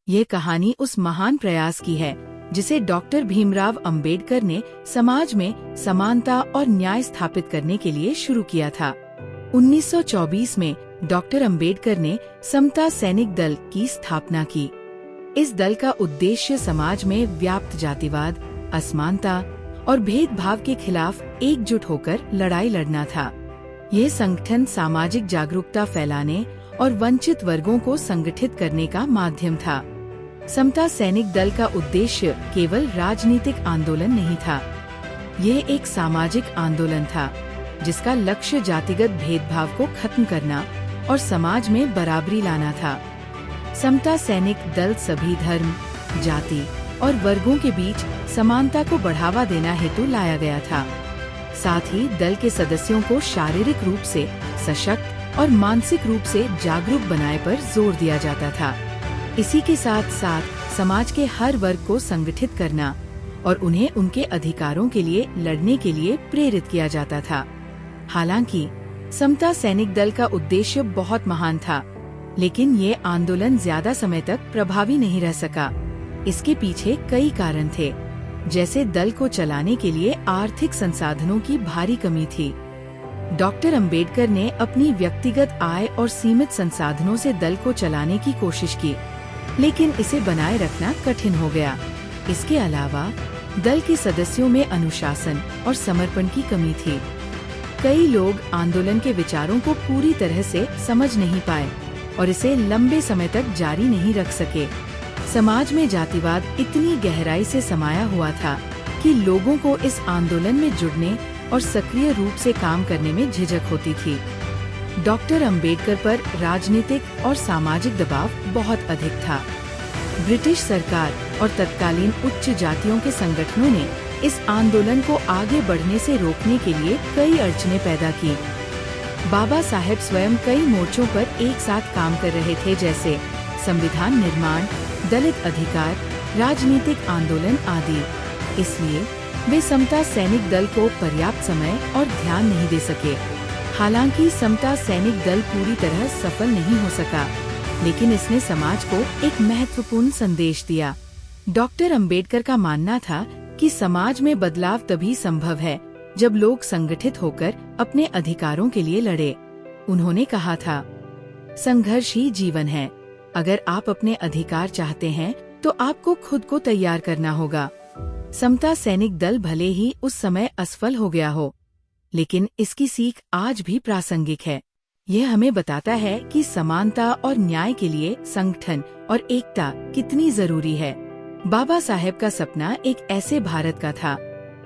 ये कहानी उस महान प्रयास की है जिसे डॉक्टर भीमराव अंबेडकर ने समाज में समानता और न्याय स्थापित करने के लिए शुरू किया था। 1924 में डॉक्टर अंबेडकर ने समता सैनिक दल की स्थापना की। इस दल का उद्देश्य समाज में व्याप्त जातिवाद, असमानता और भेदभाव के खिलाफ एकजुट होकर लड़ाई लड़ना था। यह संगठन सामाजिक जागरूकता फैलाने और वंचित वर्गों को संगठित करने का माध्यम था। समता सैनिक दल का उद्देश्य केवल राजनीतिक आंदोलन नहीं था, ये एक सामाजिक आंदोलन था जिसका लक्ष्य जातिगत भेदभाव को खत्म करना और समाज में बराबरी लाना था। समता सैनिक दल सभी धर्म, जाति और वर्गों के बीच समानता को बढ़ावा देना हेतु लाया गया था। साथ ही दल के सदस्यों को शारीरिक रूप से सशक्त और मानसिक रूप से जागरूक बनाने पर जोर दिया जाता था। इसी के साथ साथ समाज के हर वर्ग को संगठित करना और उन्हें उनके अधिकारों के लिए लड़ने के लिए प्रेरित किया जाता था। हालांकि समता सैनिक दल का उद्देश्य बहुत महान था, लेकिन ये आंदोलन ज्यादा समय तक प्रभावी नहीं रह सका। इसके पीछे कई कारण थे, जैसे दल को चलाने के लिए आर्थिक संसाधनों की भारी कमी थी। डॉक्टर अंबेडकर ने अपनी व्यक्तिगत आय और सीमित संसाधनों से दल को चलाने की कोशिश की, लेकिन इसे बनाए रखना कठिन हो गया। इसके अलावा दल के सदस्यों में अनुशासन और समर्पण की कमी थी। कई लोग आंदोलन के विचारों को पूरी तरह से समझ नहीं पाए और इसे लंबे समय तक जारी नहीं रख सके। समाज में जातिवाद इतनी गहराई से समाया हुआ था कि लोगों को इस आंदोलन में जुड़ने और सक्रिय रूप से काम करने में झिझक होती थी। डॉक्टर अंबेडकर पर राजनीतिक और सामाजिक दबाव बहुत अधिक था। ब्रिटिश सरकार और तत्कालीन उच्च जातियों के संगठनों ने इस आंदोलन को आगे बढ़ने से रोकने के लिए कई अड़चनें पैदा की। बाबा साहेब स्वयं कई मोर्चों पर एक साथ काम कर रहे थे, जैसे संविधान निर्माण, दलित अधिकार, राजनीतिक आंदोलन आदि। इसलिए वे समता सैनिक दल को पर्याप्त समय और ध्यान नहीं दे सके। हालांकि समता सैनिक दल पूरी तरह सफल नहीं हो सका, लेकिन इसने समाज को एक महत्वपूर्ण संदेश दिया। डॉक्टर अंबेडकर का मानना था कि समाज में बदलाव तभी संभव है जब लोग संगठित होकर अपने अधिकारों के लिए लड़े। उन्होंने कहा था, संघर्ष ही जीवन है। अगर आप अपने अधिकार चाहते हैं तो आपको खुद को तैयार करना होगा। समता सैनिक दल भले ही उस समय असफल हो गया हो, लेकिन इसकी सीख आज भी प्रासंगिक है। यह हमें बताता है कि समानता और न्याय के लिए संगठन और एकता कितनी जरूरी है। बाबा साहेब का सपना एक ऐसे भारत का था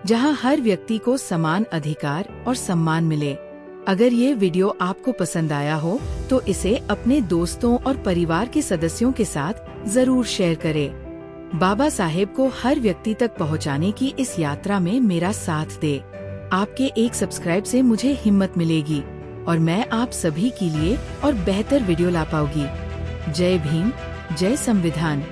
जहां हर व्यक्ति को समान अधिकार और सम्मान मिले। अगर ये वीडियो आपको पसंद आया हो तो इसे अपने दोस्तों और परिवार के सदस्यों के साथ जरूर शेयर करें। बाबा साहेब को हर व्यक्ति तक पहुंचाने की इस यात्रा में मेरा साथ दे। आपके एक सब्सक्राइब से मुझे हिम्मत मिलेगी और मैं आप सभी के लिए और बेहतर वीडियो ला पाऊंगी। जय भीम, जय संविधान।